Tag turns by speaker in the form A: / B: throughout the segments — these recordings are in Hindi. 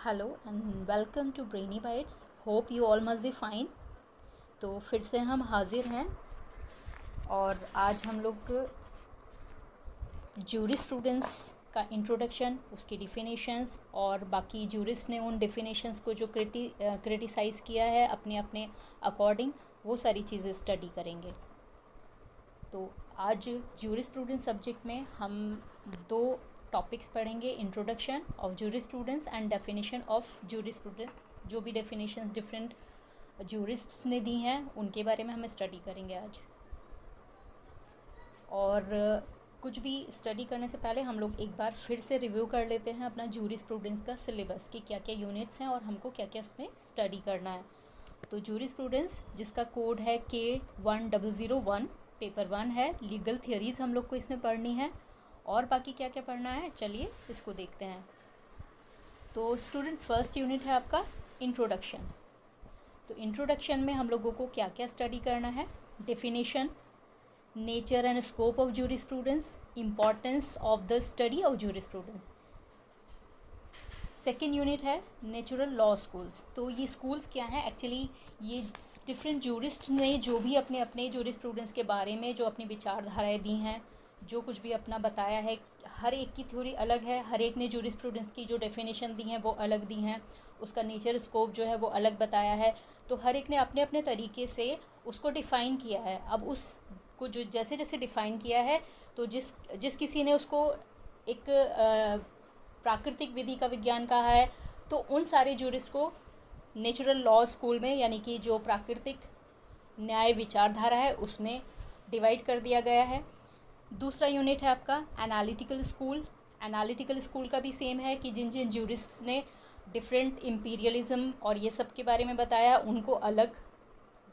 A: Hello and welcome to brainy bytes. Hope you all must be fine. तो फिर से हम हाजिर हैं और आज हम लोग जूरिस्प्रूडेंस का इंट्रोडक्शन, उसकी डिफिनेशंस और बाकी जूरिस्ट ने उन डिफिनेशंस को जो क्रिटिसाइज़ किया है अपने अपने अकॉर्डिंग, वो सारी चीज़ें स्टडी करेंगे। तो आज जूरिस्प्रूडेंस सब्जेक्ट में हम दो टॉपिक्स पढ़ेंगे, introduction of jurisprudence and definition of jurisprudence. जो भी डेफिनेशंस डिफरेंट जूरिस्ट्स ने दी हैं उनके बारे में हम स्टडी करेंगे आज। और कुछ भी स्टडी करने से पहले हम लोग एक बार फिर से रिव्यू कर लेते हैं अपना जूरिस्प्रूडेंस का सिलेबस कि क्या क्या यूनिट्स हैं और हमको क्या क्या उसमें स्टडी करना है। तो जूरिस्प्रूडेंस जिसका कोड है K1001, पेपर 1 है। लीगल थियरीज़ हम लोग को इसमें पढ़नी है और बाकी क्या क्या पढ़ना है, चलिए इसको देखते हैं। तो स्टूडेंट्स, फर्स्ट यूनिट है आपका इंट्रोडक्शन। तो इंट्रोडक्शन में हम लोगों को क्या क्या स्टडी करना है? Definition, nature and scope of jurisprudence, importance of the study of jurisprudence. Second unit है नेचुरल लॉ स्कूल्स। तो ये स्कूल्स क्या हैं? एक्चुअली ये डिफरेंट जूरिस्ट ने जो भी अपने अपने जूरिस्प्रूडेंस के बारे में जो अपनी विचारधाराएं दी हैं, जो कुछ भी अपना बताया है, हर एक की थ्योरी अलग है। हर एक ने जूरिस्प्रूडेंस की जो डेफिनेशन दी हैं वो अलग दी हैं, उसका नेचर स्कोप जो है वो अलग बताया है। तो हर एक ने अपने अपने तरीके से उसको डिफ़ाइन किया है। अब उसको जो जैसे जैसे डिफ़ाइन किया है, तो जिस किसी ने उसको एक प्राकृतिक विधि का विज्ञान कहा है, तो उन सारे जूरिस्ट को नेचुरल लॉ स्कूल में, यानी कि जो प्राकृतिक न्याय विचारधारा है उसमें डिवाइड कर दिया गया है। दूसरा यूनिट है आपका एनालिटिकल स्कूल। एनालिटिकल स्कूल का भी सेम है कि जिन जिन जूरिस्ट्स ने डिफरेंट इम्पीरियलिज्म और ये सब के बारे में बताया, उनको अलग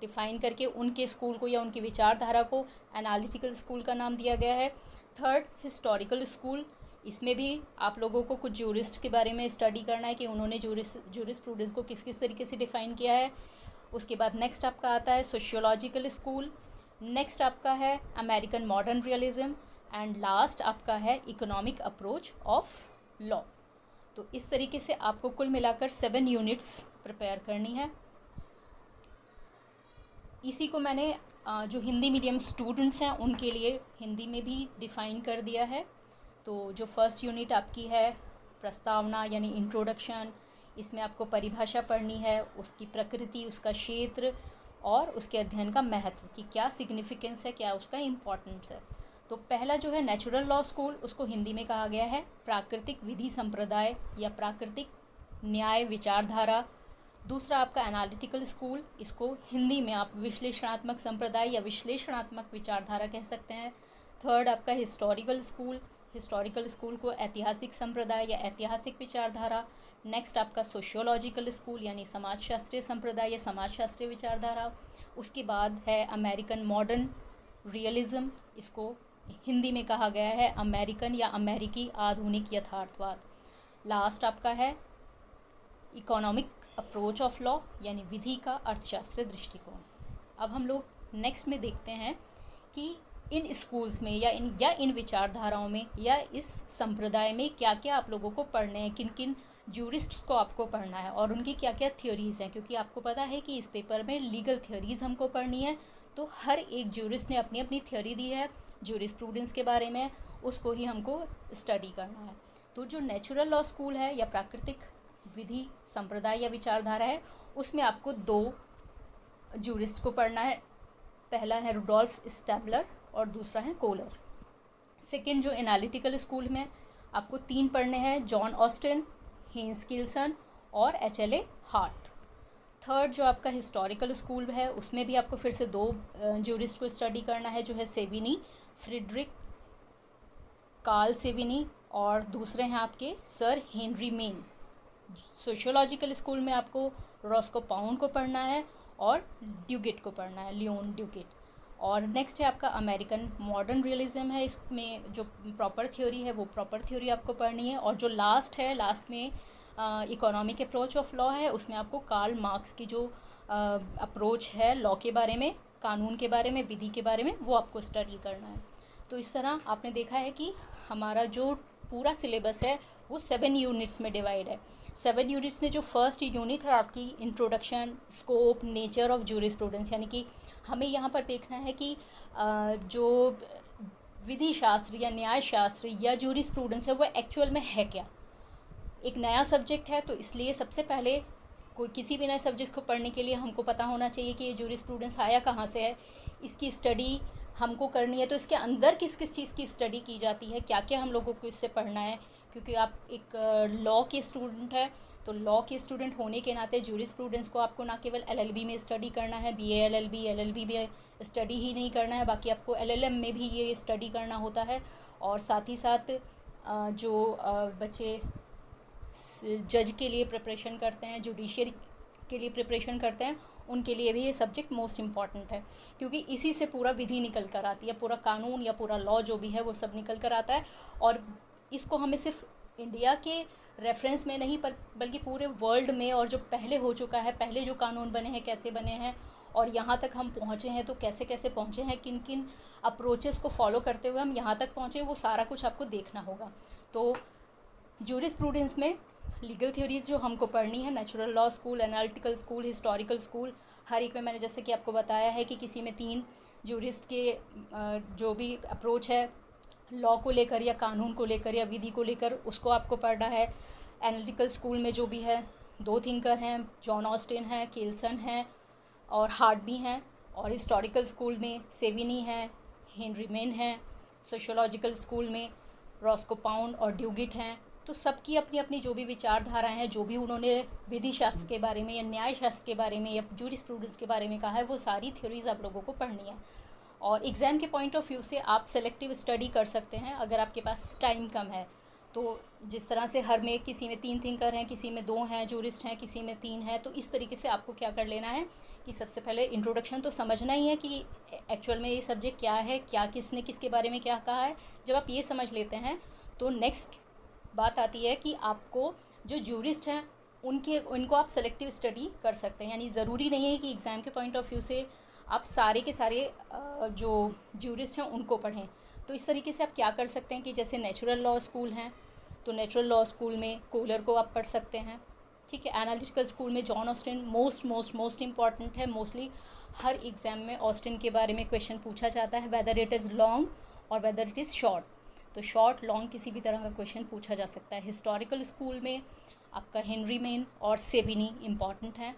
A: डिफ़ाइन करके उनके स्कूल को या उनकी विचारधारा को एनालिटिकल स्कूल का नाम दिया गया है। Third, historical school. इसमें भी आप लोगों को कुछ जूरिस्ट के बारे में स्टडी करना है कि उन्होंने जूरिस्प्रूडेंस को किस किस तरीके से डिफ़ाइन किया है। उसके बाद नेक्स्ट आपका आता है सोशियोलॉजिकल स्कूल। नेक्स्ट आपका है American modern realism and last आपका है इकोनॉमिक अप्रोच ऑफ लॉ। तो इस तरीके से आपको कुल मिलाकर 7 यूनिट्स प्रिपेयर करनी है। इसी को मैंने जो हिंदी मीडियम स्टूडेंट्स हैं उनके लिए हिंदी में भी डिफ़ाइन कर दिया है। तो जो फर्स्ट यूनिट आपकी है प्रस्तावना यानी इंट्रोडक्शन, इसमें आपको परिभाषा पढ़नी है, उसकी प्रकृति, उसका क्षेत्र और उसके अध्ययन का महत्व कि क्या सिग्निफिकेंस है, क्या उसका इम्पोर्टेंस है। तो पहला जो है नेचुरल लॉ स्कूल, उसको हिंदी में कहा गया है प्राकृतिक विधि संप्रदाय या प्राकृतिक न्याय विचारधारा। दूसरा आपका एनालिटिकल स्कूल, इसको हिंदी में आप विश्लेषणात्मक संप्रदाय या विश्लेषणात्मक विचारधारा कह सकते हैं। थर्ड आपका हिस्टोरिकल स्कूल, हिस्टोरिकल स्कूल को ऐतिहासिक संप्रदाय या ऐतिहासिक विचारधारा। नेक्स्ट आपका सोशियोलॉजिकल स्कूल यानी समाजशास्त्रीय संप्रदाय या समाजशास्त्रीय विचारधारा। उसके बाद है अमेरिकन मॉडर्न रियलिज्म, इसको हिंदी में कहा गया है अमेरिकन या अमेरिकी आधुनिक यथार्थवाद। लास्ट आपका है इकोनॉमिक अप्रोच ऑफ लॉ यानी विधि का अर्थशास्त्रीय दृष्टिकोण। अब हम लोग नेक्स्ट में देखते हैं कि इन स्कूल्स में या इन विचारधाराओं में या इस संप्रदाय में क्या क्या आप लोगों को पढ़ने हैं, किन किन जूरिस्ट्स को आपको पढ़ना है और उनकी क्या क्या थ्योरीज़ हैं। क्योंकि आपको पता है कि इस पेपर में लीगल थ्योरीज़ हमको पढ़नी है, तो हर एक जूरिस्ट ने अपनी अपनी थ्योरी दी है जूरिस्प्रूडेंस के बारे में, उसको ही हमको स्टडी करना है। तो जो नेचुरल लॉ स्कूल है या प्राकृतिक विधि संप्रदाय या विचारधारा है, उसमें आपको 2 जूरिस्ट को पढ़ना है। पहला है रुडोल्फ स्टैबलर और दूसरा है कोलर। सेकेंड जो एनालिटिकल स्कूल में आपको 3 पढ़ने हैं, जॉन ऑस्टिन, हेंस किल्सन और HLA हार्ट। थर्ड जो आपका हिस्टोरिकल स्कूल है, उसमें भी आपको फिर से 2 जूरिस्ट को स्टडी करना है, जो है सेविनी, फ्रेडरिक कार्ल सेविनी, और दूसरे हैं आपके sir Henry main. Sociological school में आपको रॉस्को पाउंड को पढ़ना है और ड्यूगेट को पढ़ना है, लियोन ड्यूगेट। और नेक्स्ट है आपका अमेरिकन मॉडर्न रियलिज्म है, इसमें जो प्रॉपर थ्योरी है वो प्रॉपर थ्योरी आपको पढ़नी है। और जो लास्ट है, लास्ट में इकोनॉमिक अप्रोच ऑफ लॉ है, उसमें आपको कार्ल मार्क्स की जो अप्रोच है लॉ के बारे में, कानून के बारे में, विधि के बारे में, वो आपको स्टडी करना है। तो इस तरह आपने देखा है कि हमारा जो पूरा सिलेबस है वो 7 यूनिट्स में डिवाइड है। 7 यूनिट्स में जो फर्स्ट यूनिट है आपकी introduction, scope, nature of jurisprudence, यानी कि हमें यहाँ पर देखना है कि जो विधि शास्त्र या न्याय शास्त्र या जूरिस्प्रूडेंस है वो एक्चुअल में है क्या। एक नया सब्जेक्ट है तो इसलिए सबसे पहले कोई किसी भी नए सब्जेक्ट को पढ़ने के लिए हमको पता होना चाहिए कि ये जूरिस्प्रूडेंस आया कहाँ से है, इसकी स्टडी हमको करनी है तो इसके अंदर किस किस चीज़ की स्टडी की जाती है, क्या क्या हम लोगों को इससे पढ़ना है। क्योंकि आप एक लॉ के स्टूडेंट है तो लॉ के स्टूडेंट होने के नाते जूरिस्प्रूडेंस को आपको ना केवल LLB में स्टडी करना है, BA LLB में स्टडी ही नहीं करना है, बाकी आपको LLM में भी ये स्टडी करना होता है। और साथ ही साथ जो बच्चे जज के लिए प्रिपरेशन करते हैं, जुडिशियरी के लिए प्रिपरेशन करते हैं, उनके लिए भी ये सब्जेक्ट मोस्ट इम्पॉर्टेंट है, क्योंकि इसी से पूरा विधि निकल कर आती है, पूरा कानून या पूरा लॉ जो भी है वो सब निकल कर आता है। और इसको हमें सिर्फ इंडिया के रेफरेंस में नहीं बल्कि पूरे वर्ल्ड में, और जो पहले हो चुका है, पहले जो कानून बने हैं कैसे बने हैं और यहाँ तक हम पहुँचे हैं तो कैसे कैसे पहुँचे हैं, किन किन अप्रोचेस को फॉलो करते हुए हम यहाँ तक पहुँचे, वो सारा कुछ आपको देखना होगा। तो जूरिस्प्रूडेंस में लीगल थ्योरीज जो हमको पढ़नी है, natural law school, analytical school, historical school, हर एक में मैंने जैसे कि आपको बताया है कि किसी में 3 जूरिस्ट के जो भी अप्रोच है लॉ को लेकर या कानून को लेकर या विधि को लेकर, उसको आपको पढ़ना है। एनालिटिकल स्कूल में जो भी है 2 थिंकर हैं, जॉन ऑस्टिन है, केल्सन है और हार्टबी हैं। और हिस्टोरिकल स्कूल में सेविनी है, हेनरी मेन है। सोशियोलॉजिकल स्कूल में रॉस्को पाउंड और ड्यूगिट हैं। तो सबकी अपनी अपनी जो भी विचारधाराएं हैं, जो भी उन्होंने विधि शास्त्र के बारे में या न्याय शास्त्र के बारे में या जूरिस्प्रूडेंस के बारे में कहा है, वो सारी थ्योरीज आप लोगों को पढ़नी है। और एग्ज़ाम के पॉइंट ऑफ व्यू से आप सेलेक्टिव स्टडी कर सकते हैं अगर आपके पास टाइम कम है। तो जिस तरह से हर में किसी में 3 थिंकर हैं, किसी में 2 हैं जूरिस्ट हैं, किसी में 3 हैं, तो इस तरीके से आपको क्या कर लेना है कि सबसे पहले इंट्रोडक्शन तो समझना ही है कि एक्चुअल में ये सब्जेक्ट क्या है, क्या किसने किसके बारे में क्या कहा है। जब आप ये समझ लेते हैं तो नेक्स्ट बात आती है कि आपको जो जूरिस्ट हैं उनको आप सेलेक्टिव स्टडी कर सकते हैं। यानी ज़रूरी नहीं है कि एग्ज़ाम के पॉइंट ऑफ व्यू से आप सारे के सारे जो जूरिस्ट हैं उनको पढ़ें। तो इस तरीके से आप क्या कर सकते हैं कि जैसे नेचुरल लॉ स्कूल हैं तो नेचुरल लॉ स्कूल में कोलर को आप पढ़ सकते हैं, ठीक है। एनालिटिकल स्कूल में जॉन ऑस्टिन मोस्ट इम्पॉर्टेंट है। मोस्टली हर एग्ज़ाम में ऑस्टिन के बारे में क्वेश्चन पूछा जाता है, वेदर इट इज़ लॉन्ग और वेदर इट इज़ शॉर्ट। तो शॉर्ट लॉन्ग किसी भी तरह का क्वेश्चन पूछा जा सकता है। हिस्टोरिकल स्कूल में आपका हेनरी मेन और सेविनी इम्पॉर्टेंट हैं,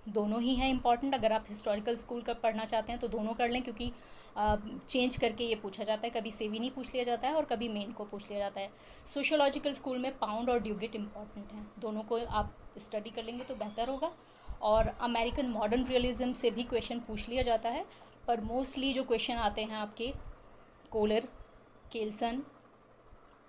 A: दोनों ही हैं इम्पॉर्टेंट। अगर आप हिस्टोरिकल स्कूल का पढ़ना चाहते हैं तो दोनों कर लें, क्योंकि चेंज करके ये पूछा जाता है, कभी सेविनी पूछ लिया जाता है और कभी मेन को पूछ लिया जाता है। सोशियोलॉजिकल स्कूल में पाउंड और ड्यूगिट इम्पॉर्टेंट हैं, दोनों को आप स्टडी कर लेंगे तो बेहतर होगा। और अमेरिकन मॉडर्न रियलिज़म से भी क्वेश्चन पूछ लिया जाता है, पर मोस्टली जो क्वेश्चन आते हैं आपके कोलर, केल्सन,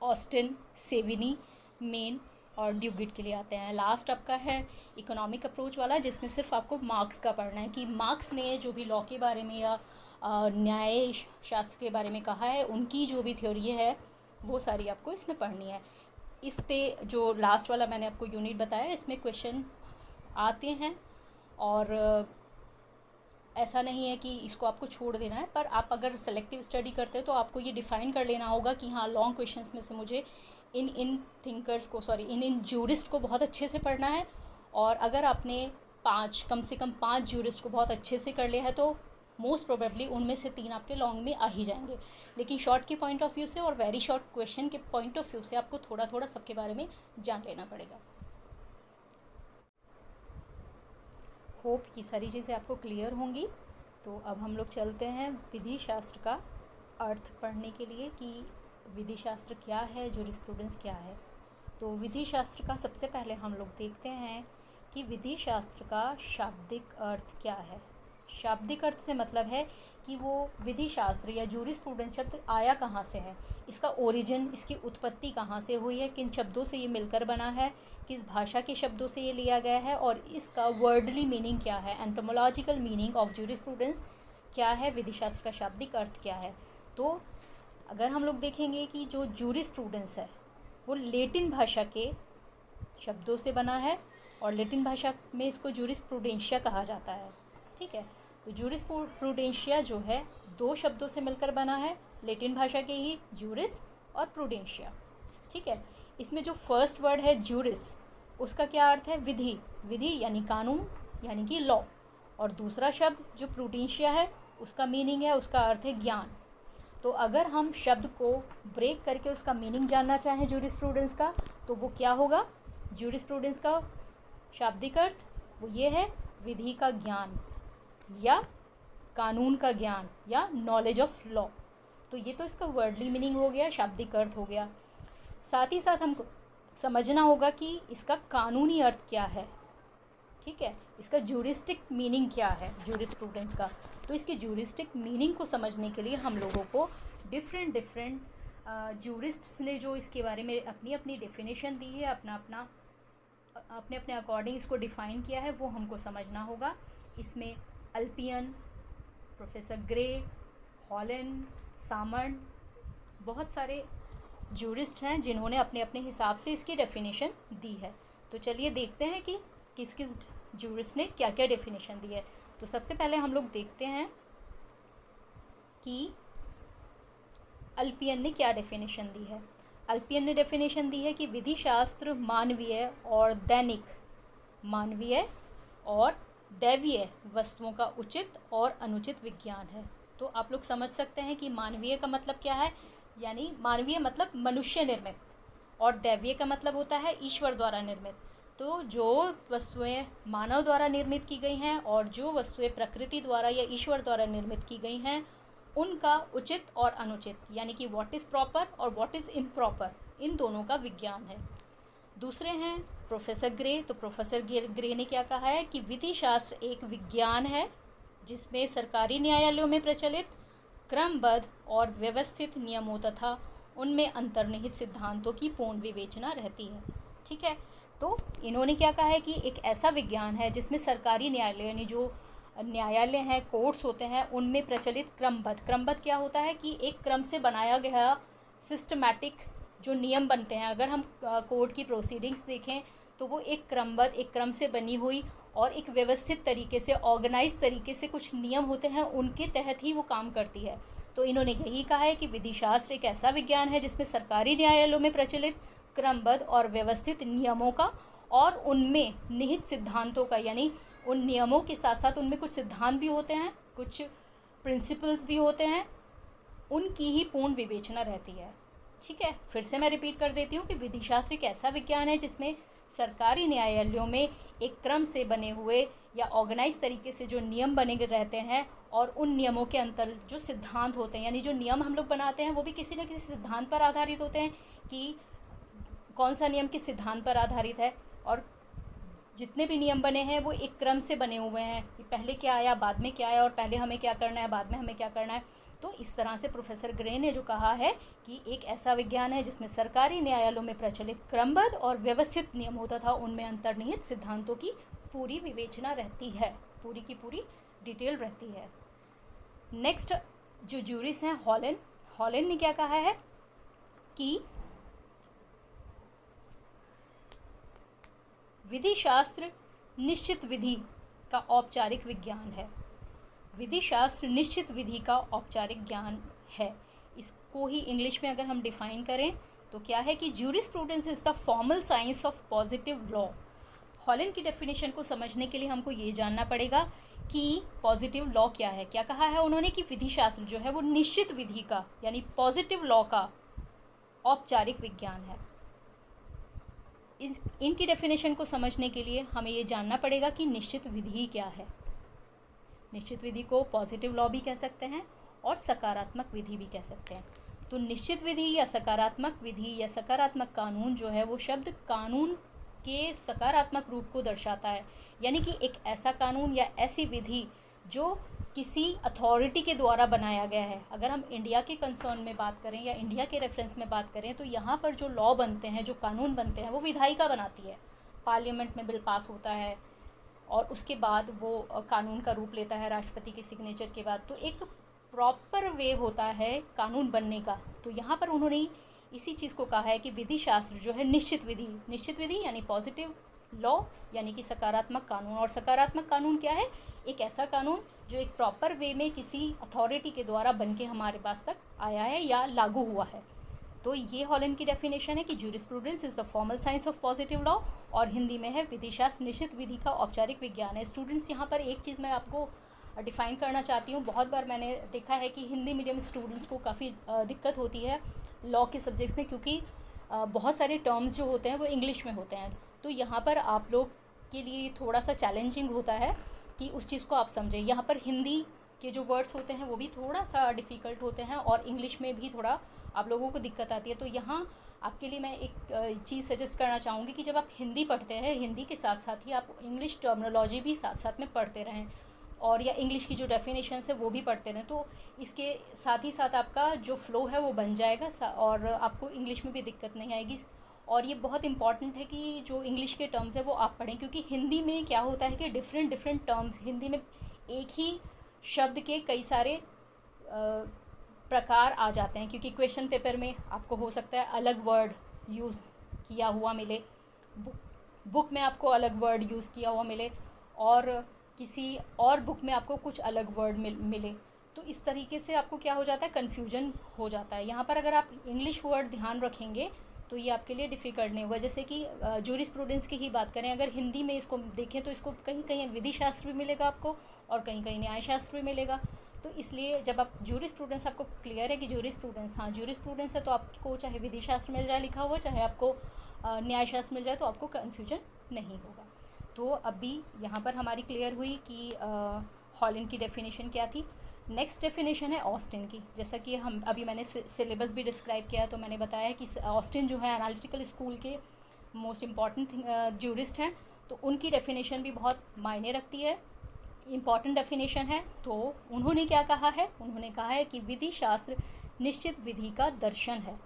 A: ऑस्टिन, सेविनी, मेन और ड्यूगिट के लिए आते हैं। लास्ट आपका है इकोनॉमिक अप्रोच वाला, जिसमें सिर्फ आपको मार्क्स का पढ़ना है कि मार्क्स ने जो भी लॉ के बारे में या न्याय शास्त्र के बारे में कहा है, उनकी जो भी थ्योरी है वो सारी आपको इसमें पढ़नी है। इस पे जो लास्ट वाला मैंने आपको यूनिट बताया, इसमें क्वेश्चन आते हैं और ऐसा नहीं है कि इसको आपको छोड़ देना है, पर आप अगर सेलेक्टिव स्टडी करते हैं तो आपको ये डिफ़ाइन कर लेना होगा कि हाँ, लॉन्ग क्वेश्चंस में से मुझे इन जूरिस्ट को बहुत अच्छे से पढ़ना है। और अगर आपने कम से कम 5 जूरिस्ट को बहुत अच्छे से कर लिया है तो मोस्ट प्रोबेबली उनमें से 3 आपके लॉन्ग में आ ही जाएंगे। लेकिन शॉर्ट के पॉइंट ऑफ व्यू से और वेरी शॉर्ट क्वेश्चन के पॉइंट ऑफ व्यू से आपको थोड़ा थोड़ा सबके बारे में जान लेना पड़ेगा। होप ये सारी चीज़ें आपको क्लियर होंगी। तो अब हम लोग चलते हैं विधि शास्त्र का अर्थ पढ़ने के लिए कि विधि शास्त्र क्या है, जूरिस्प्रूडेंस क्या है। तो विधि शास्त्र का सबसे पहले हम लोग देखते हैं कि विधि शास्त्र का शाब्दिक अर्थ क्या है। शाब्दिक अर्थ से मतलब है कि वो विधि शास्त्र या जूरिस्प्रूडेंस शब्द आया कहाँ से है, इसका ओरिजिन, इसकी उत्पत्ति कहाँ से हुई है, किन शब्दों से ये मिलकर बना है, किस भाषा के शब्दों से ये लिया गया है और इसका वर्डली मीनिंग क्या है, एंटोमोलॉजिकल मीनिंग ऑफ जूरिस्प्रूडेंस क्या है, विधि शास्त्र का शाब्दिक अर्थ क्या है। तो अगर हम लोग देखेंगे कि जो जूरिस्प्रूडेंस है वो लेटिन भाषा के शब्दों से बना है और लेटिन भाषा में इसको जूरिस्प्रूडेंशिया कहा जाता है, ठीक है। तो जूरिस्प्रूडेंशिया जो है 2 शब्दों से मिलकर बना है, लेटिन भाषा के ही, जूरिस और प्रूडेंशिया, ठीक है। इसमें जो फर्स्ट वर्ड है ज्यूरिस, उसका क्या अर्थ है? विधि। विधि यानी कानून, यानी कि लॉ। और दूसरा शब्द जो प्रूडेंशिया है, उसका मीनिंग है, उसका अर्थ है ज्ञान। तो अगर हम शब्द को ब्रेक करके उसका मीनिंग जानना चाहें ज्यूरिस्प्रूडेंस का, तो वो क्या होगा? ज्यूरिस्प्रूडेंस का शाब्दिक अर्थ वो ये है, विधि का ज्ञान या कानून का ज्ञान या नॉलेज ऑफ लॉ। तो ये तो इसका वर्डली मीनिंग हो गया, शाब्दिक अर्थ हो गया। साथ ही साथ हमको समझना होगा कि इसका कानूनी अर्थ क्या है, ठीक है, इसका ज्यूरिस्टिक मीनिंग क्या है ज्यूरिस्प्रूडेंस का। तो इसके ज्यूरिस्टिक मीनिंग को समझने के लिए हम लोगों को डिफरेंट ज्यूरिस्ट्स ने जो इसके बारे में अपनी अपनी डेफिनेशन दी है, अपने अपने अकॉर्डिंग इसको डिफ़ाइन किया है, वो हमको समझना होगा। इसमें अल्पियन, प्रोफेसर ग्रे, हॉलन, सामर्न, बहुत सारे ज्यूरिस्ट हैं जिन्होंने अपने अपने हिसाब से इसकी डेफिनेशन दी है। तो चलिए देखते हैं कि किस किस ज्यूरिस्ट ने क्या क्या डेफिनेशन दी है। तो सबसे पहले हम लोग देखते हैं कि अल्पियन ने क्या डेफिनेशन दी है। अल्पियन ने डेफिनेशन दी है कि विधि शास्त्र मानवीय और दैवीय वस्तुओं का उचित और अनुचित विज्ञान है। तो आप लोग समझ सकते हैं कि मानवीय का मतलब क्या है, यानी मानवीय मतलब मनुष्य निर्मित, और दैवीय का मतलब होता है ईश्वर द्वारा निर्मित। तो जो वस्तुएं मानव द्वारा निर्मित की गई हैं और जो वस्तुएं प्रकृति द्वारा या ईश्वर द्वारा निर्मित की गई हैं, उनका उचित और अनुचित, यानी कि व्हाट इज़ प्रॉपर और व्हाट इज़ इम्प्रॉपर, इन दोनों का विज्ञान है। दूसरे हैं प्रोफेसर ग्रे। तो प्रोफेसर ग्रे ने क्या कहा है कि विधि शास्त्र एक विज्ञान है जिसमें सरकारी न्यायालयों में प्रचलित क्रमबद्ध और व्यवस्थित नियमों तथा उनमें अंतर्निहित सिद्धांतों की पूर्ण विवेचना रहती है। ठीक है, तो इन्होंने क्या कहा है कि एक ऐसा विज्ञान है जिसमें सरकारी न्यायालय, यानी जो न्यायालय हैं, कोर्ट्स होते हैं, उनमें प्रचलित क्रमबद्ध क्या होता है कि एक क्रम से बनाया गया सिस्टमैटिक जो नियम बनते हैं। अगर हम कोर्ट की प्रोसीडिंग्स देखें तो वो एक क्रम से बनी हुई और एक व्यवस्थित तरीके से, ऑर्गेनाइज तरीके से कुछ नियम होते हैं, उनके तहत ही वो काम करती है। तो इन्होंने यही कहा है कि विधि शास्त्र एक ऐसा विज्ञान है जिसमें सरकारी न्यायालयों में प्रचलित क्रमबद्ध और व्यवस्थित नियमों का और उनमें निहित सिद्धांतों का, यानी उन नियमों के साथ साथ उनमें कुछ सिद्धांत भी होते हैं, कुछ प्रिंसिपल्स भी होते हैं, उनकी ही पूर्ण विवेचना रहती है। ठीक है, फिर से मैं रिपीट कर देती हूँ कि विधि शास्त्र एक ऐसा विज्ञान है जिसमें सरकारी न्यायालयों में एक क्रम से बने हुए या ऑर्गेनाइज तरीके से जो नियम बने रहते हैं और उन नियमों के अंतर जो सिद्धांत होते हैं, यानी जो नियम हम लोग बनाते हैं वो भी किसी न किसी सिद्धांत पर आधारित होते हैं कि कौन सा नियम किस सिद्धांत पर आधारित है। और जितने भी नियम बने हैं वो एक क्रम से बने हुए हैं कि पहले क्या आया, बाद में क्या आया, और पहले हमें क्या करना है, बाद में हमें क्या करना है। तो इस तरह से प्रोफेसर ग्रे ने जो कहा है कि एक ऐसा विज्ञान है जिसमें सरकारी न्यायालयों में प्रचलित क्रमबद्ध और व्यवस्थित नियम होता था, उनमें अंतर्निहित सिद्धांतों की पूरी विवेचना रहती है, पूरी की पूरी डिटेल रहती है। नेक्स्ट जो ज्यूरिस हैं, हॉलन ने क्या कहा है कि विधि शास्त्र निश्चित विधि का औपचारिक विज्ञान है। विधि शास्त्र निश्चित विधि का औपचारिक ज्ञान है। इसको ही इंग्लिश में अगर हम डिफाइन करें तो क्या है कि jurisprudence is the formal science of positive law. Holland की डेफिनेशन को समझने के लिए हमको ये जानना पड़ेगा कि पॉजिटिव लॉ क्या है। क्या कहा है उन्होंने कि विधि शास्त्र जो है वो निश्चित विधि का, यानी पॉजिटिव लॉ का औपचारिक विज्ञान है। इनकी डेफिनेशन को समझने के लिए हमें ये जानना पड़ेगा कि निश्चित विधि क्या है। निश्चित विधि को पॉजिटिव लॉ भी कह सकते हैं और सकारात्मक विधि भी कह सकते हैं। तो निश्चित विधि या सकारात्मक विधि या सकारात्मक कानून जो है वो शब्द कानून के सकारात्मक रूप को दर्शाता है, यानी कि एक ऐसा कानून या ऐसी विधि जो किसी अथॉरिटी के द्वारा बनाया गया है। अगर हम इंडिया के कंसर्न में बात करें या इंडिया के रेफरेंस में बात करें तो यहाँ पर जो लॉ बनते हैं, जो कानून बनते हैं, वो विधायिका बनाती है। पार्लियामेंट में बिल पास होता है और उसके बाद वो कानून का रूप लेता है राष्ट्रपति के सिग्नेचर के बाद। तो एक प्रॉपर वे होता है कानून बनने का। तो यहाँ पर उन्होंने इसी चीज़ को कहा है कि विधि शास्त्र जो है निश्चित विधि यानी पॉजिटिव लॉ, यानी कि सकारात्मक कानून। और सकारात्मक कानून क्या है? एक ऐसा कानून जो एक प्रॉपर वे में किसी अथॉरिटी के द्वारा बन के हमारे पास तक आया है या लागू हुआ है। तो ये हॉलैंड की डेफिनेशन है कि jurisprudence is the formal science of positive law, और हिंदी में है विधि शास्त्र निश्चित विधि का औपचारिक विज्ञान है। स्टूडेंट्स, यहाँ पर एक चीज़ मैं आपको डिफ़ाइन करना चाहती हूँ। बहुत बार मैंने देखा है कि हिंदी मीडियम स्टूडेंट्स को काफ़ी दिक्कत होती है लॉ के सब्जेक्ट्स में, क्योंकि बहुत सारे टर्म्स जो होते हैं वो इंग्लिश में होते हैं। तो यहाँ पर आप लोग के लिए थोड़ा सा चैलेंजिंग होता है कि उस चीज़ को आप समझें। यहाँ पर हिंदी के जो वर्ड्स होते हैं वो भी थोड़ा सा डिफ़िकल्ट होते हैं, और इंग्लिश में भी थोड़ा आप लोगों को दिक्कत आती है। तो यहाँ आपके लिए मैं एक चीज़ सजेस्ट करना चाहूँगी कि जब आप हिंदी पढ़ते हैं, हिंदी के साथ साथ ही आप इंग्लिश टर्मिनोलॉजी भी साथ साथ में पढ़ते रहें, और या इंग्लिश की जो डेफिनेशंस है वो भी पढ़ते रहें। तो इसके साथ ही साथ आपका जो फ़्लो है वो बन जाएगा, और आपको इंग्लिश में भी दिक्कत नहीं आएगी। और ये बहुत इंपॉर्टेंट है कि जो इंग्लिश के टर्म्स है वो आप पढ़ें, क्योंकि हिंदी में क्या होता है कि डिफरेंट टर्म्स, हिंदी में एक ही शब्द के कई सारे प्रकार आ जाते हैं, क्योंकि क्वेश्चन पेपर में आपको हो सकता है अलग वर्ड यूज़ किया हुआ मिले, बुक में आपको अलग वर्ड यूज़ किया हुआ मिले, और किसी और बुक में आपको कुछ अलग वर्ड मिले। तो इस तरीके से आपको क्या हो जाता है, कन्फ्यूजन हो जाता है। यहाँ पर अगर आप इंग्लिश वर्ड ध्यान रखेंगे तो ये आपके लिए डिफ़िकल्ट नहीं होगा। जैसे कि जूरिस्प्रूडेंस की ही बात करें, अगर हिंदी में इसको देखें तो इसको कहीं कहीं विधि शास्त्र भी मिलेगा आपको, और कहीं कहीं न्याय शास्त्र भी मिलेगा। तो इसलिए जब आप जूरिस्प्रूडेंस, आपको क्लियर है कि जूरिस्प्रूडेंस, हाँ जूरिस्प्रूडेंस है, तो आपको चाहे विधि शास्त्र मिल जाए लिखा हुआ, चाहे आपको न्याय शास्त्र मिल जाए, तो आपको कन्फ्यूजन नहीं होगा। तो अभी यहाँ पर हमारी क्लियर हुई कि हॉलैंड की डेफिनेशन क्या थी। नेक्स्ट डेफिनेशन है ऑस्टिन की। जैसा कि अभी मैंने सिलेबस भी डिस्क्राइब किया, तो मैंने बताया कि ऑस्टिन जो है एनालिटिकल स्कूल के मोस्ट इम्पॉर्टेंट जूरिस्ट हैं, तो उनकी डेफिनेशन भी बहुत मायने रखती है, इम्पॉर्टेंट डेफिनेशन है। तो उन्होंने क्या कहा है, उन्होंने कहा है कि विधि शास्त्र निश्चित विधि का दर्शन है।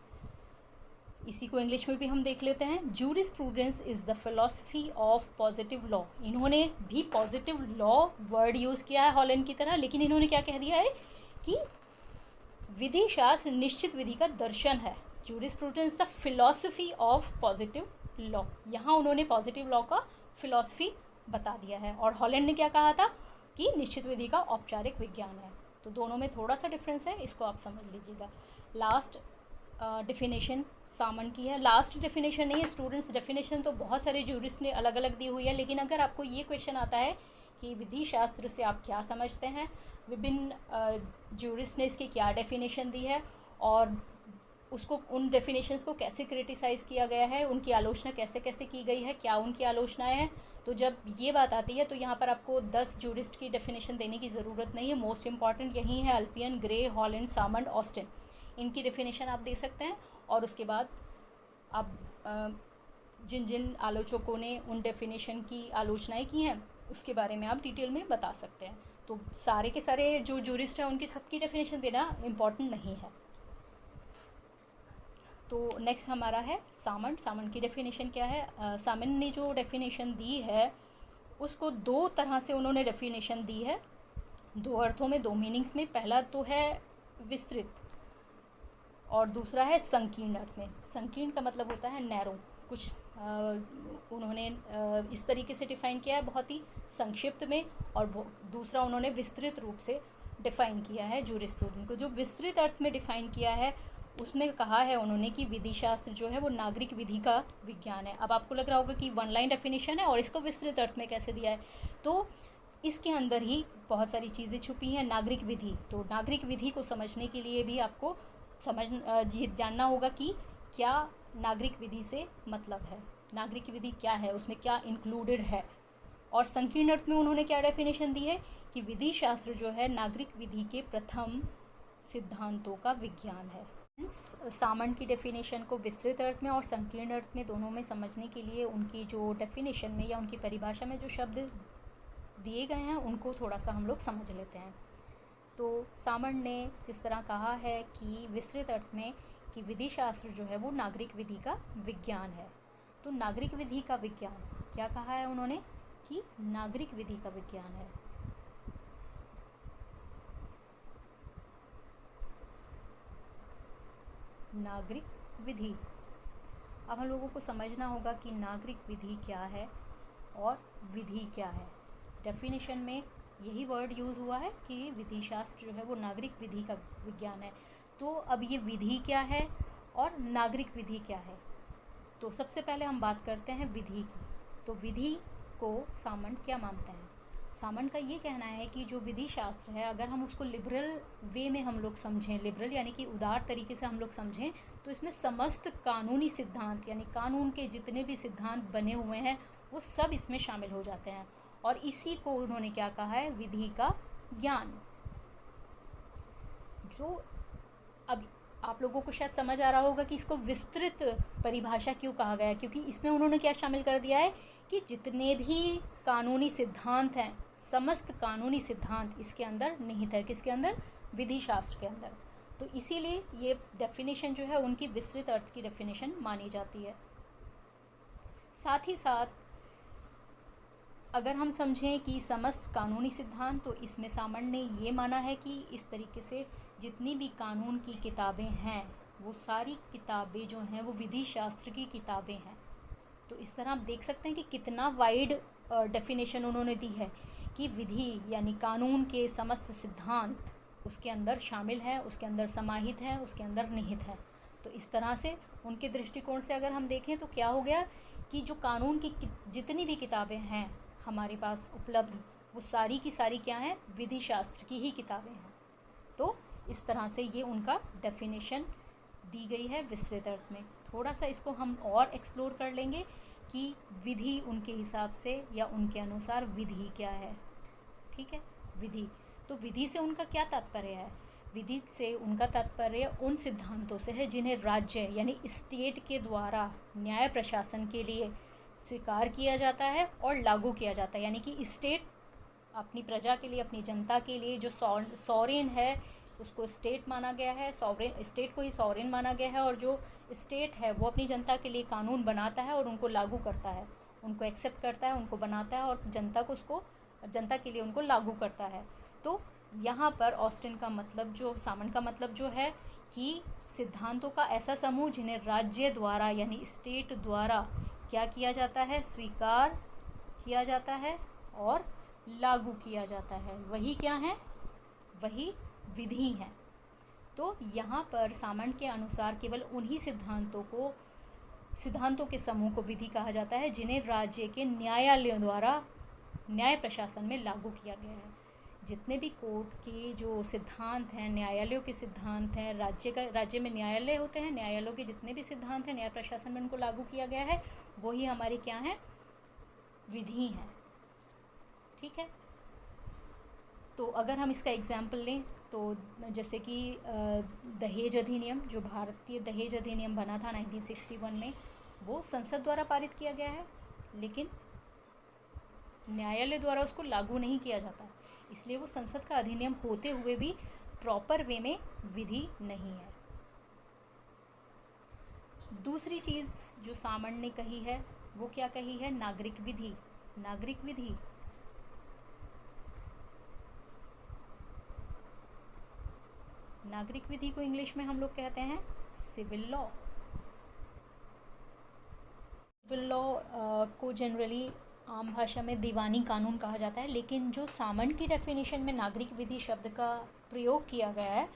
A: इसी को इंग्लिश में भी हम देख लेते हैं। Jurisprudence is the philosophy of positive law. इन्होंने भी पॉजिटिव लॉ वर्ड यूज़ किया है हॉलैंड की तरह, लेकिन इन्होंने क्या कह दिया है कि विधि शास्त्र निश्चित विधि का दर्शन है। Jurisprudence the philosophy of positive law, यहाँ उन्होंने पॉजिटिव लॉ का फिलॉसफी बता दिया है, और हॉलैंड ने क्या कहा था कि निश्चित विधि का औपचारिक विज्ञान है। तो दोनों में थोड़ा सा डिफरेंस है, इसको आप समझ लीजिएगा। लास्ट डेफिनेशन सामन की है। लास्ट डेफिनेशन नहीं है स्टूडेंट्स, डेफिनेशन तो बहुत सारे जूरिस्ट ने अलग अलग दी हुई है, लेकिन अगर आपको ये क्वेश्चन आता है कि विधि शास्त्र से आप क्या समझते हैं, विभिन्न जूरिस्ट ने इसकी क्या डेफिनेशन दी है, और उसको उन डेफिनेशंस को कैसे क्रिटिसाइज़ किया गया है, उनकी आलोचना कैसे कैसे की गई है, क्या उनकी आलोचनाएं हैं, तो जब ये बात आती है तो यहाँ पर आपको 10 जूरिस्ट की डेफिनेशन देने की ज़रूरत नहीं है। मोस्ट इंपॉर्टेंट यही है, अल्पियन, ग्रे, हॉलैंड, सामंड, ऑस्टिन, इनकी डेफिनेशन आप दे सकते हैं, और उसके बाद आप जिन जिन आलोचकों ने उन डेफिनेशन की आलोचनाएं की हैं उसके बारे में आप डिटेल में बता सकते हैं। तो सारे के सारे जो जूरिस्ट हैं उनकी सबकी डेफिनेशन देना इम्पॉर्टेंट नहीं है। तो नेक्स्ट हमारा है सामंड। सामंड की डेफिनेशन क्या है, सामंड ने जो डेफिनेशन दी है उसको दो तरह से उन्होंने डेफिनेशन दी है, दो अर्थों में, दो मीनिंग्स में। पहला तो है विस्तृत, और दूसरा है संकीर्ण अर्थ में। संकीर्ण का मतलब होता है नैरो, कुछ उन्होंने इस तरीके से डिफ़ाइन किया है बहुत ही संक्षिप्त में, और दूसरा उन्होंने विस्तृत रूप से डिफ़ाइन किया है जूरिस्प्रूडेंस को। जो विस्तृत अर्थ में डिफ़ाइन किया है उसमें कहा है उन्होंने कि विधि शास्त्र जो है वो नागरिक विधि का विज्ञान है। अब आपको लग रहा होगा कि वन लाइन डेफिनेशन है और इसको विस्तृत अर्थ में कैसे दिया है, तो इसके अंदर ही बहुत सारी चीज़ें छुपी हैं। नागरिक विधि, तो नागरिक विधि को समझने के लिए भी आपको ये जानना होगा कि क्या नागरिक विधि से मतलब है, नागरिक विधि क्या है, उसमें क्या इंक्लूडेड है। और संकीर्ण अर्थ में उन्होंने क्या डेफिनेशन दी है कि विधि शास्त्र जो है नागरिक विधि के प्रथम सिद्धांतों का विज्ञान है। सामंड की डेफिनेशन को विस्तृत अर्थ में और संकीर्ण अर्थ में दोनों में समझने के लिए उनकी जो डेफिनेशन में या उनकी परिभाषा में जो शब्द दिए गए हैं उनको थोड़ा सा हम लोग समझ लेते हैं। तो सामंड ने जिस तरह कहा है कि विस्तृत अर्थ में कि विधि शास्त्र जो है वो नागरिक विधि का विज्ञान है, तो नागरिक विधि का विज्ञान क्या कहा है उन्होंने कि नागरिक विधि का विज्ञान है। नागरिक विधि, अब हम लोगों को समझना होगा कि नागरिक विधि क्या है और विधि क्या है। डेफिनेशन में यही वर्ड यूज़ हुआ है कि विधि शास्त्र जो है वो नागरिक विधि का विज्ञान है। तो अब ये विधि क्या है और नागरिक विधि क्या है। तो सबसे पहले हम बात करते हैं विधि की। तो विधि को सामंत क्या मानते हैं। सामंत का ये कहना है कि जो विधि शास्त्र है, अगर हम उसको लिबरल वे में हम लोग समझें, लिबरल यानी कि उदार तरीके से हम लोग समझें, तो इसमें समस्त कानूनी सिद्धांत यानी कानून के जितने भी सिद्धांत बने हुए हैं वो सब इसमें शामिल हो जाते हैं। और इसी को उन्होंने क्या कहा है, विधि का ज्ञान। जो अब आप लोगों को शायद समझ आ रहा होगा कि इसको विस्तृत परिभाषा क्यों कहा गया है, क्योंकि इसमें उन्होंने क्या शामिल कर दिया है कि जितने भी कानूनी सिद्धांत हैं, समस्त कानूनी सिद्धांत इसके अंदर निहित है। किसके अंदर, विधि शास्त्र के अंदर। तो इसीलिए ये डेफिनेशन जो है उनकी विस्तृत अर्थ की डेफिनेशन मानी जाती है। साथ ही साथ अगर हम समझें कि समस्त कानूनी सिद्धांत, तो इसमें सामंत ने ये माना है कि इस तरीके से जितनी भी कानून की किताबें हैं वो सारी किताबें जो हैं वो विधि शास्त्र की किताबें हैं। तो इस तरह आप देख सकते हैं कि कितना वाइड डेफिनेशन उन्होंने दी है कि विधि यानी कानून के समस्त सिद्धांत उसके अंदर शामिल हैं, उसके अंदर समाहित हैं, उसके अंदर निहित हैं। तो इस तरह से उनके दृष्टिकोण से अगर हम देखें तो क्या हो गया कि जो कानून की जितनी भी किताबें हैं हमारे पास उपलब्ध, वो सारी की सारी क्या हैं, विधि शास्त्र की ही किताबें हैं। तो इस तरह से ये उनका डेफिनेशन दी गई है विस्तृत अर्थ में। थोड़ा सा इसको हम और एक्सप्लोर कर लेंगे कि विधि उनके हिसाब से या उनके अनुसार विधि क्या है। ठीक है, विधि। तो विधि से उनका क्या तात्पर्य है। विधि से उनका तात्पर्य उन सिद्धांतों से है जिन्हें राज्य यानी स्टेट के द्वारा न्याय प्रशासन के लिए स्वीकार किया जाता है और लागू किया जाता है। यानी कि स्टेट अपनी प्रजा के लिए, अपनी जनता के लिए जो सॉवरेन है उसको स्टेट माना गया है, सॉवरेन स्टेट को ही सॉवरेन माना गया है। और जो स्टेट है वो अपनी जनता के लिए कानून बनाता है और उनको लागू करता है, उनको एक्सेप्ट करता है, उनको बनाता है और जनता को उसको, जनता के लिए उनको लागू करता है। तो यहाँ पर ऑस्टिन का मतलब, जो सामंत का मतलब जो है कि सिद्धांतों का ऐसा समूह जिन्हें राज्य द्वारा यानी स्टेट द्वारा क्या किया जाता है, स्वीकार किया जाता है और लागू किया जाता है, वही क्या है, वही विधि है। तो यहाँ पर सामंत के अनुसार केवल उन्हीं सिद्धांतों के समूह को विधि कहा जाता है जिन्हें राज्य के न्यायालयों द्वारा न्याय प्रशासन में लागू किया गया है। जितने भी कोर्ट के जो सिद्धांत हैं, न्यायालयों के सिद्धांत हैं, राज्य में न्यायालय होते हैं, न्यायालयों के जितने भी सिद्धांत हैं न्याय प्रशासन में उनको लागू किया गया है, वही हमारी क्या है, विधि हैं। ठीक है। तो अगर हम इसका एग्जाम्पल लें तो जैसे कि दहेज अधिनियम, जो भारतीय दहेज अधिनियम बना था 1961 में, वो संसद द्वारा पारित किया गया है, लेकिन न्यायालय द्वारा उसको लागू नहीं किया जाता, इसलिए वो संसद का अधिनियम होते हुए भी प्रॉपर वे में विधि नहीं है। दूसरी चीज़ जो सामंत ने कही है वो क्या कही है, नागरिक विधि। नागरिक विधि नागरिक विधि को इंग्लिश में हम लोग कहते हैं सिविल लॉ। सिविल लॉ को जनरली आम भाषा में दीवानी कानून कहा जाता है, लेकिन जो सामंत की डेफिनेशन में नागरिक विधि शब्द का प्रयोग किया गया है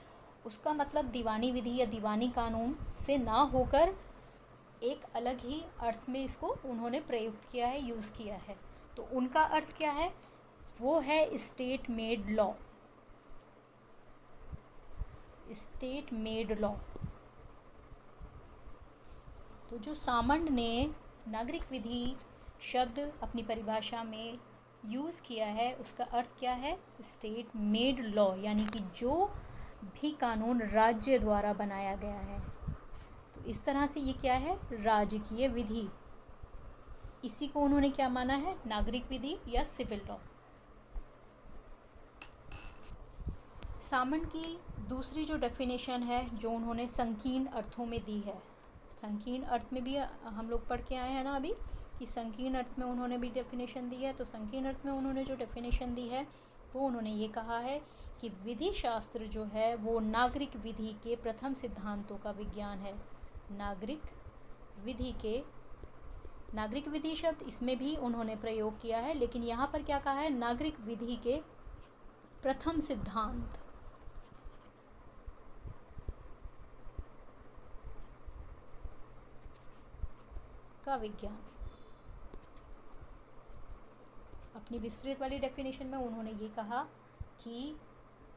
A: उसका मतलब दीवानी विधि या दीवानी कानून से ना होकर एक अलग ही अर्थ में इसको उन्होंने प्रयुक्त किया है, यूज़ किया है। तो उनका अर्थ क्या है, वो है state made law. State made law. तो जो सामंत ने नागरिक विधि शब्द अपनी परिभाषा में यूज़ किया है उसका अर्थ क्या है, स्टेट मेड लॉ, यानी कि जो भी कानून राज्य द्वारा बनाया गया है। तो इस तरह से ये क्या है, राजकीय विधि। इसी को उन्होंने क्या माना है, नागरिक विधि या सिविल लॉ। सामंत की दूसरी जो डेफिनेशन है जो उन्होंने संकीर्ण अर्थों में दी है, संकीर्ण अर्थ में भी हम लोग पढ़ के आए हैं ना अभी कि संकीर्ण अर्थ में उन्होंने भी डेफिनेशन दी है। तो संकीर्ण अर्थ में उन्होंने जो डेफिनेशन दी है वो उन्होंने ये कहा है कि विधि शास्त्र जो है वो नागरिक विधि के प्रथम सिद्धांतों का विज्ञान है। नागरिक विधि शब्द इसमें भी उन्होंने प्रयोग किया है, लेकिन यहाँ पर क्या कहा है, नागरिक विधि के प्रथम सिद्धांत। का विज्ञान। अपनी विस्तृत वाली डेफिनेशन में उन्होंने ये कहा कि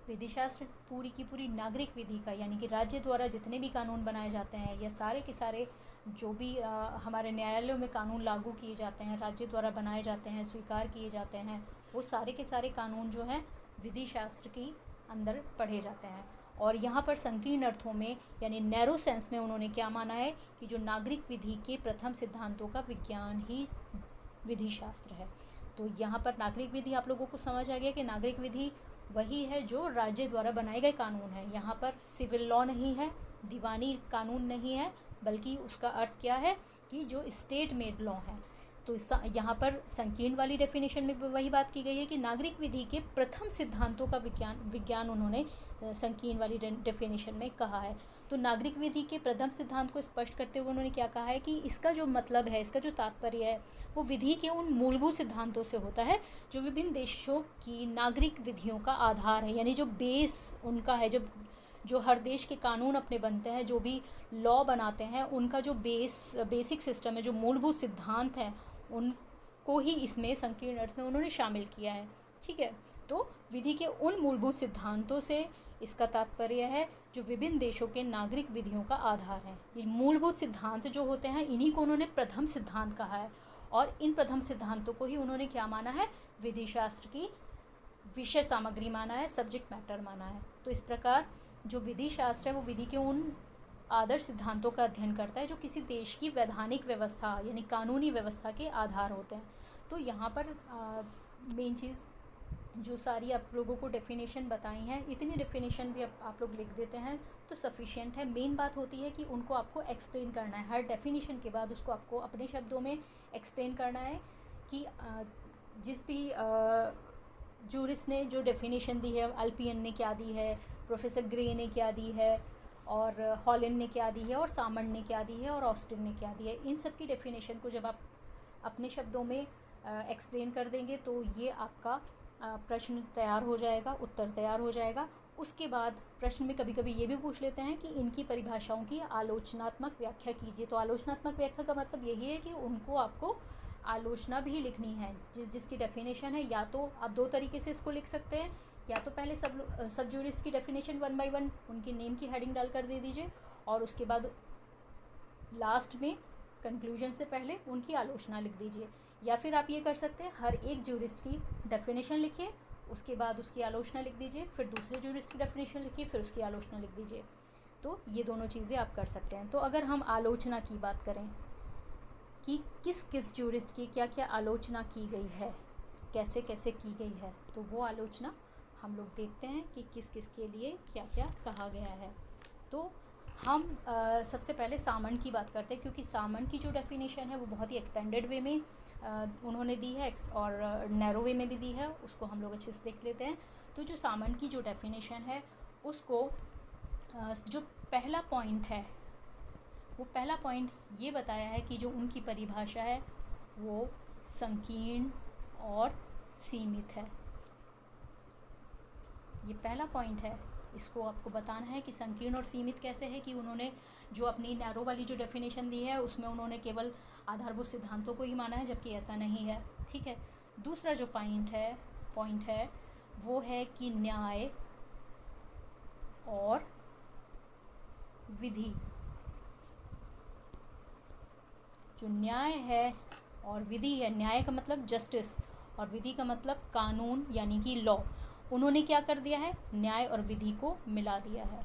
A: विधि शास्त्र पूरी की पूरी नागरिक विधि का, यानी कि राज्य द्वारा जितने भी कानून बनाए जाते हैं या सारे के सारे जो भी हमारे न्यायालयों में कानून लागू किए जाते हैं, राज्य द्वारा बनाए जाते हैं, स्वीकार किए जाते हैं, वो सारे के सारे कानून जो हैं विधि शास्त्र की अंदर पढ़े जाते हैं। और यहाँ पर संकीर्ण अर्थों में यानी नैरो सेंस में उन्होंने क्या माना है कि जो नागरिक विधि के प्रथम सिद्धांतों का विज्ञान ही विधि शास्त्र है। तो यहाँ पर नागरिक विधि आप लोगों को समझ आ गया कि नागरिक विधि वही है जो राज्य द्वारा बनाए गए कानून है। यहाँ पर सिविल लॉ नहीं है, दीवानी कानून नहीं है, बल्कि उसका अर्थ क्या है कि जो स्टेट मेड लॉ है। तो यहाँ पर संकीर्ण वाली डेफिनेशन में वही बात की गई है कि नागरिक विधि के प्रथम सिद्धांतों का विज्ञान उन्होंने संकीर्ण वाली डेफिनेशन में कहा है। तो नागरिक विधि के प्रथम सिद्धांत को स्पष्ट करते हुए उन्होंने क्या कहा है कि इसका जो मतलब है, इसका जो तात्पर्य है, वो विधि के उन मूलभूत सिद्धांतों से होता है जो विभिन्न देशों की नागरिक विधियों का आधार है, यानी जो बेस उनका है, जब जो हर देश के कानून अपने बनते हैं, जो भी लॉ बनाते हैं, उनका जो बेसिक सिस्टम है, जो मूलभूत सिद्धांत हैं, उनको ही इसमें संकीर्ण अर्थ में उन्होंने शामिल किया है। ठीक है, तो विधि के उन मूलभूत सिद्धांतों से इसका तात्पर्य है जो विभिन्न देशों के नागरिक विधियों का आधार है। ये मूलभूत सिद्धांत जो होते हैं, इन्हीं को उन्होंने प्रथम सिद्धांत कहा है, और इन प्रथम सिद्धांतों को ही उन्होंने क्या माना है, विधि शास्त्र की विषय सामग्री माना है, सब्जेक्ट मैटर माना है। तो इस प्रकार जो विधि शास्त्र है वो विधि के उन आदर्श सिद्धांतों का अध्ययन करता है जो किसी देश की वैधानिक व्यवस्था यानी कानूनी व्यवस्था के आधार होते हैं। तो यहाँ पर मेन चीज़ जो सारी आप लोगों को डेफिनेशन बताई हैं, इतनी डेफिनेशन भी आप लोग लिख देते हैं तो सफिशिएंट है। मेन बात होती है कि उनको आपको एक्सप्लेन करना है, हर डेफिनेशन के बाद उसको आपको अपने शब्दों में एक्सप्लेन करना है कि जिस भी जूरिस्ट ने जो डेफिनेशन दी है, अल्पियन ने क्या दी है, प्रोफेसर ग्रे ने क्या दी है, और हॉलैंड ने क्या दी है, और सामंड ने क्या दी है, और ऑस्टिन ने क्या दी है, इन सब की डेफिनेशन को जब आप अपने शब्दों में एक्सप्लेन कर देंगे तो ये आपका प्रश्न तैयार हो जाएगा, उत्तर तैयार हो जाएगा। उसके बाद प्रश्न में कभी कभी ये भी पूछ लेते हैं कि इनकी परिभाषाओं की आलोचनात्मक व्याख्या कीजिए। तो आलोचनात्मक व्याख्या का मतलब यही है कि उनको आपको आलोचना भी लिखनी है। जिसकी डेफिनेशन है, या तो आप दो तरीके से इसको लिख सकते हैं, या तो पहले सब जूरिस्ट की डेफिनेशन 1 बाय 1 उनकी नेम की हेडिंग डालकर दे दीजिए, और उसके बाद लास्ट में कंक्लूजन से पहले उनकी आलोचना लिख दीजिए। या फिर आप ये कर सकते हैं, हर एक जूरिस्ट की डेफिनेशन लिखिए, उसके बाद उसकी आलोचना लिख दीजिए, फिर दूसरे जूरिस्ट की डेफिनेशन लिखिए, फिर उसकी आलोचना लिख दीजिए। तो ये दोनों चीज़ें आप कर सकते हैं। तो अगर हम आलोचना की बात करें कि किस किस जूरिस्ट की क्या क्या आलोचना की गई है, कैसे कैसे की गई है, तो वो आलोचना हम लोग देखते हैं कि किस किस के लिए क्या क्या कहा गया है। तो हम सबसे पहले सामंड की बात करते हैं, क्योंकि सामंड की जो डेफिनेशन है वो बहुत ही एक्सपेंडेड वे में उन्होंने दी है और नैरो वे में भी दी है, उसको हम लोग अच्छे से देख लेते हैं। तो जो सामंड की जो डेफिनेशन है उसको जो पहला पॉइंट है, वो पहला पॉइंट ये बताया है कि जो उनकी परिभाषा है वो संकीर्ण और सीमित है। ये पहला पॉइंट है, इसको आपको बताना है कि संकीर्ण और सीमित कैसे है। कि उन्होंने जो अपनी नैरो वाली जो डेफिनेशन दी है उसमें उन्होंने केवल आधारभूत सिद्धांतों को ही माना है, जबकि ऐसा नहीं है। ठीक है, दूसरा जो पॉइंट है वो है कि न्याय और विधि, जो न्याय है और विधि है, न्याय का मतलब जस्टिस और विधि का मतलब कानून यानी कि लॉ, उन्होंने क्या कर दिया है, न्याय और विधि को मिला दिया है।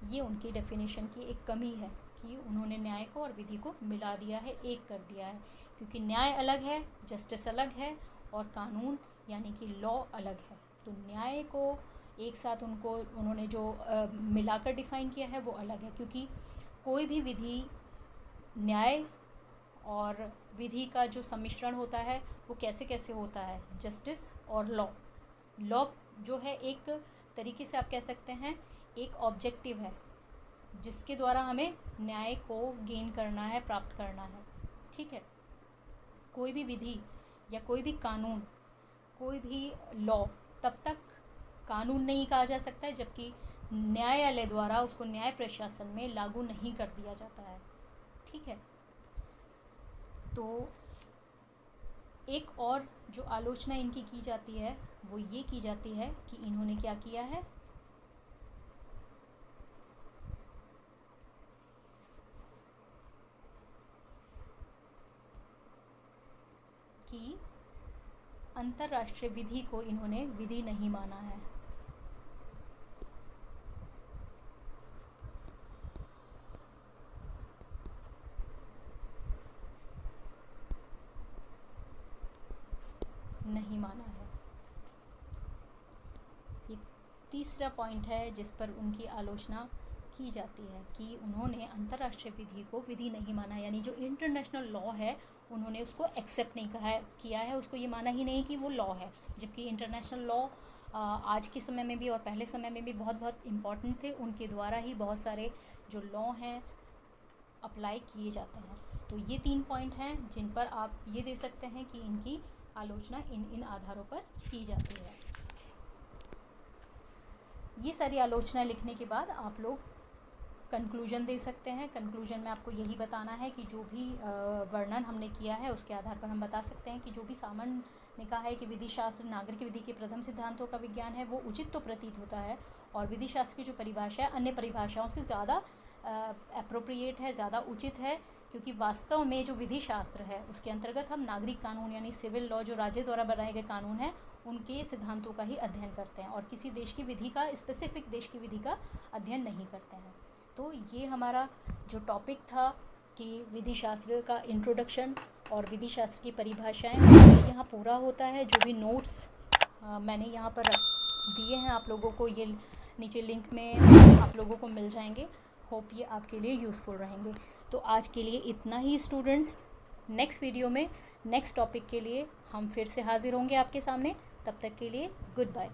A: ये उनकी डेफिनेशन की एक कमी है कि उन्होंने न्याय को और विधि को मिला दिया है, एक कर दिया है। क्योंकि न्याय अलग है, जस्टिस अलग है, और कानून यानी कि लॉ अलग है। तो न्याय को एक साथ उन्होंने जो मिलाकर डिफाइन किया है वो अलग है। क्योंकि कोई भी विधि, न्याय और विधि का जो सम्मिश्रण होता है वो कैसे कैसे होता है, जस्टिस और लॉ जो है एक तरीके से आप कह सकते हैं एक ऑब्जेक्टिव है जिसके द्वारा हमें न्याय को गेन करना है, प्राप्त करना है। ठीक है, कोई भी विधि या कोई भी कानून, कोई भी लॉ तब तक कानून नहीं कहा जा सकता है जबकि न्यायालय द्वारा उसको न्याय प्रशासन में लागू नहीं कर दिया जाता है। ठीक है, तो एक और जो आलोचना इनकी की जाती है वो ये की जाती है कि इन्होंने क्या किया है कि अंतर्राष्ट्रीय विधि को इन्होंने विधि नहीं माना है। नहीं माना है। ये तीसरा पॉइंट है जिस पर उनकी आलोचना की जाती है कि उन्होंने अंतर्राष्ट्रीय विधि को विधि नहीं माना, यानी जो इंटरनेशनल लॉ है उन्होंने उसको एक्सेप्ट नहीं किया है, उसको ये माना ही नहीं कि वो लॉ है। जबकि इंटरनेशनल लॉ आज के समय में भी और पहले समय में भी बहुत बहुत इम्पॉर्टेंट थे, उनके द्वारा ही बहुत सारे जो लॉ हैं अप्लाई किए जाते हैं। तो ये 3 पॉइंट हैं जिन पर आप ये दे सकते हैं कि इनकी आलोचना इन आधारों पर की जाती है। ये सारी आलोचना लिखने के बाद आप लोग कंक्लूजन दे सकते हैं। कंक्लूजन में आपको यही बताना है कि जो भी वर्णन हमने किया है उसके आधार पर हम बता सकते हैं कि जो भी सामान्य ने कहा है कि विधि शास्त्र नागरिक विधि के प्रथम सिद्धांतों का विज्ञान है, वो उचित तो प्रतीत होता है, और विधि शास्त्र की जो परिभाषा है अन्य परिभाषाओं से ज़्यादा अप्रोप्रिएट है, ज़्यादा उचित है, क्योंकि वास्तव में जो विधि शास्त्र है उसके अंतर्गत हम नागरिक कानून यानी सिविल लॉ जो राज्य द्वारा बनाए गए कानून हैं उनके सिद्धांतों का ही अध्ययन करते हैं, और किसी देश की विधि का, स्पेसिफिक देश की विधि का अध्ययन नहीं करते हैं। तो ये हमारा जो टॉपिक था कि विधि शास्त्र का इंट्रोडक्शन और विधि शास्त्र की परिभाषाएं, ये यहाँ पूरा होता है। जो भी नोट्स मैंने यहाँ पर दिए हैं आप लोगों को, ये नीचे लिंक में आप लोगों को मिल जाएंगे। होप ये आपके लिए यूज़फुल रहेंगे। तो आज के लिए इतना ही स्टूडेंट्स। नेक्स्ट वीडियो में नेक्स्ट टॉपिक के लिए हम फिर से हाजिर होंगे आपके सामने। तब तक के लिए गुड बाय।